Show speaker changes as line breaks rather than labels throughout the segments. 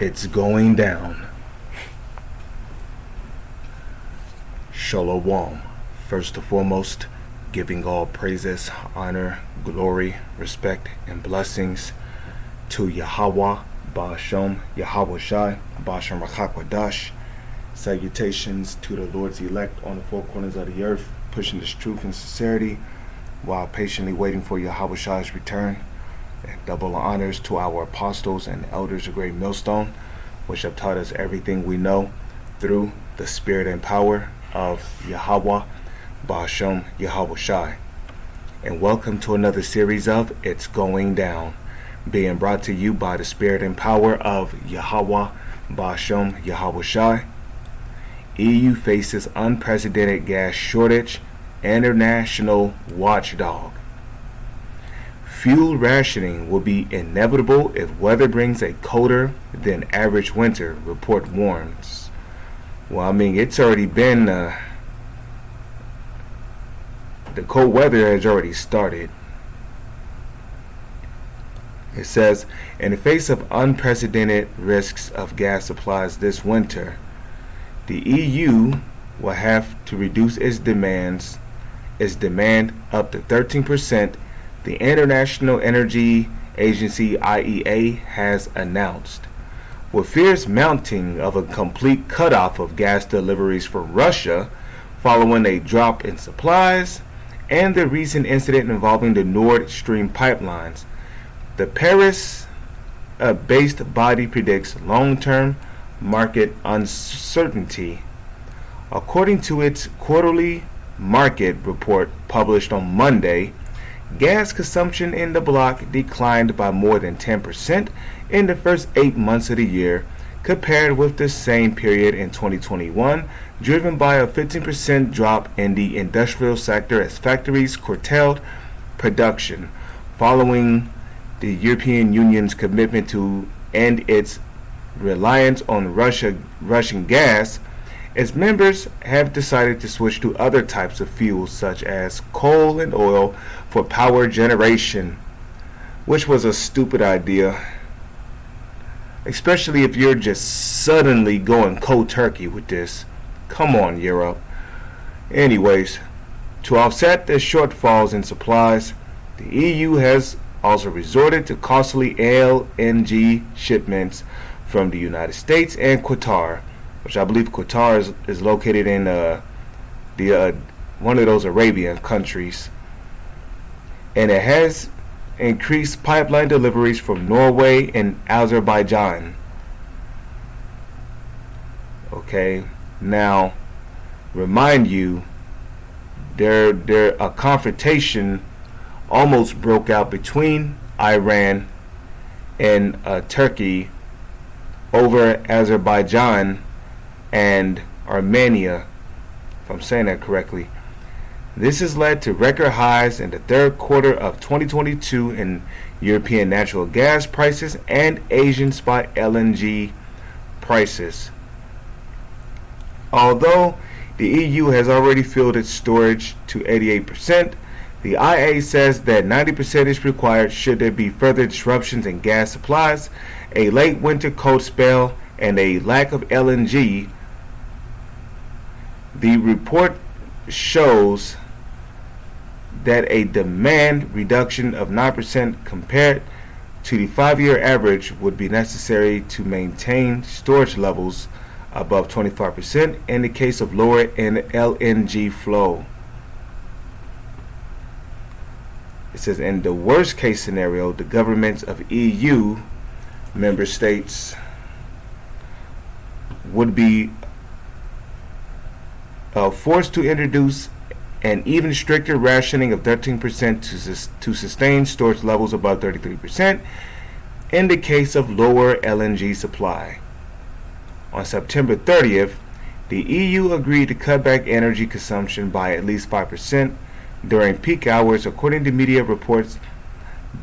It's going down. Shalom. First and foremost, giving all praises, honor, glory, respect, and blessings to Yahweh, Ba'ashem, Yahweh Shai, Ba'ashem Rachakwadash. Salutations to the Lord's elect on the four corners of the earth, pushing this truth and sincerity while patiently waiting for Yahweh Shai's return. And double honors to our apostles and elders of Great Millstone, which have taught us everything we know through the spirit and power of Yahweh, Ba'ashem, Yahweh Shai. And welcome to another series of It's Going Down, being brought to you by the spirit and power of Yahweh, Ba'ashem, Yahweh Shai. EU faces unprecedented gas shortage, international watchdog. Fuel rationing will be inevitable if weather brings a colder than average winter, report warns. Well, I mean, it's already been, the cold weather has already started. It says, in the face of unprecedented risks of gas supplies this winter, the EU will have to reduce its demand up to 13%, the International Energy Agency IEA has announced. With fears mounting of a complete cutoff of gas deliveries from Russia following a drop in supplies and the recent incident involving the Nord Stream pipelines, the Paris-based body predicts long-term market uncertainty. According to its quarterly market report published on Monday, gas consumption in the bloc declined by more than 10% in the first 8 months of the year, compared with the same period in 2021, driven by a 15% drop in the industrial sector as factories curtailed production, following the European Union's commitment to end its reliance on Russian gas. Its members have decided to switch to other types of fuels such as coal and oil for power generation, which was a stupid idea, especially if you're just suddenly going cold turkey with this. Come on, Europe. Anyways, to offset the shortfalls in supplies, the EU has also resorted to costly LNG shipments from the United States and Qatar, which I believe Qatar is located in one of those Arabian countries. And it has increased pipeline deliveries from Norway and Azerbaijan. Okay, now remind you, a confrontation almost broke out between Iran and Turkey over Azerbaijan and Armenia, if I'm saying that correctly. This has led to record highs in the third quarter of 2022 in European natural gas prices and Asian spot LNG prices. Although the EU has already filled its storage to 88%, the IA says that 90% is required should there be further disruptions in gas supplies, a late winter cold spell, and a lack of LNG. The report shows that a demand reduction of 9% compared to the 5-year average would be necessary to maintain storage levels above 25% in the case of lower LNG flow. It says in the worst case scenario, the governments of EU member states would be forced to introduce an even stricter rationing of 13% to sustain storage levels above 33% in the case of lower LNG supply. On September 30th, the EU agreed to cut back energy consumption by at least 5% during peak hours. According to media reports,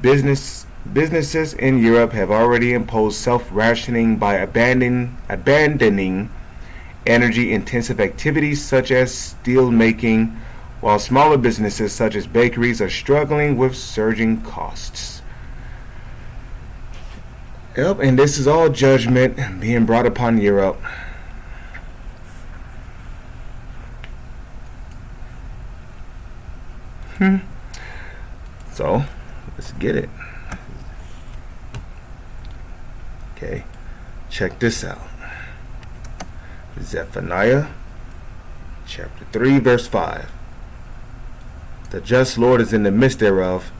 businesses in Europe have already imposed self-rationing by abandoning energy-intensive activities such as steel making, while smaller businesses such as bakeries are struggling with surging costs. Yep, and this is all judgment being brought upon Europe. So, let's get it. Okay, check this out. Zephaniah chapter 3 verse 5. The just Lord is in the midst thereof.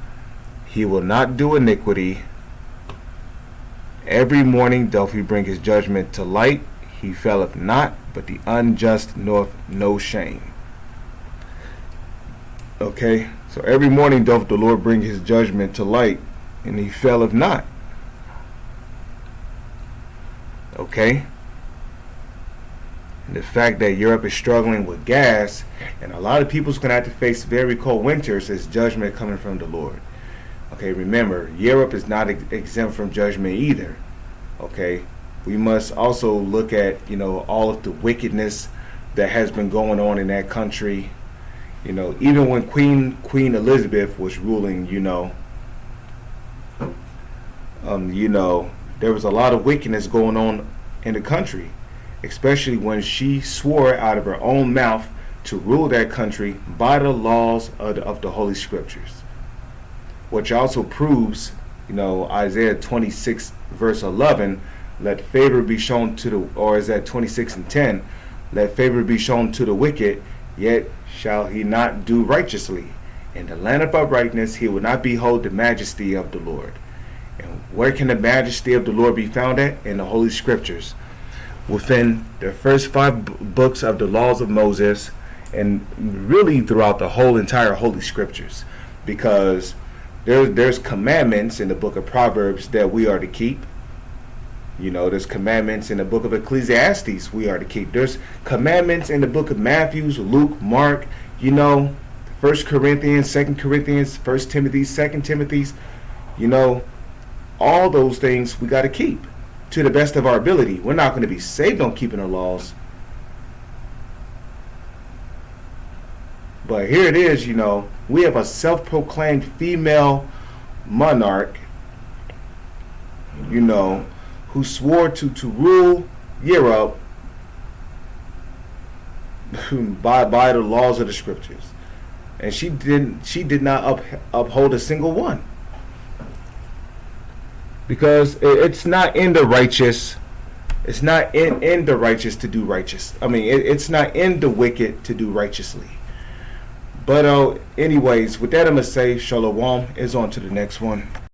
He will not do iniquity. Every morning doth he bring his judgment to light. He faileth not, but the unjust knoweth no shame. Okay, so every morning doth the Lord bring his judgment to light, and he faileth not. Okay? And the fact that Europe is struggling with gas, and a lot of people's going to have to face very cold winters, is judgment coming from the Lord. Okay, remember, Europe is not exempt from judgment either. Okay, we must also look at, all of the wickedness that has been going on in that country. Even when Queen Elizabeth was ruling, there was a lot of wickedness going on in the country, especially when she swore out of her own mouth to rule that country by the laws of the Holy Scriptures, which also proves, Isaiah 26 verse 11, let favor be shown to the, or is that 26:10, let favor be shown to the wicked, yet shall he not do righteously. In the land of uprightness he will not behold the majesty of the Lord. And where can the majesty of the Lord be found at? In the Holy Scriptures, within the first 5 books of the laws of Moses, and really throughout the whole entire Holy Scriptures, because there's commandments in the book of Proverbs that we are to keep. There's commandments in the book of Ecclesiastes we are to keep. There's commandments in the book of Matthew, Luke, Mark, 1 Corinthians, 2 Corinthians, 1 Timothy, 2 Timothy's, all those things we got to keep to the best of our ability. We're not going to be saved on keeping the laws. But here it is, we have a self-proclaimed female monarch, who swore to rule Europe by the laws of the Scriptures. And she did not uphold a single one. Because it's not in the righteous. It's not in the righteous to do righteous. It's not in the wicked to do righteously. But anyways, with that I'm going to say, Shalom is on to the next one.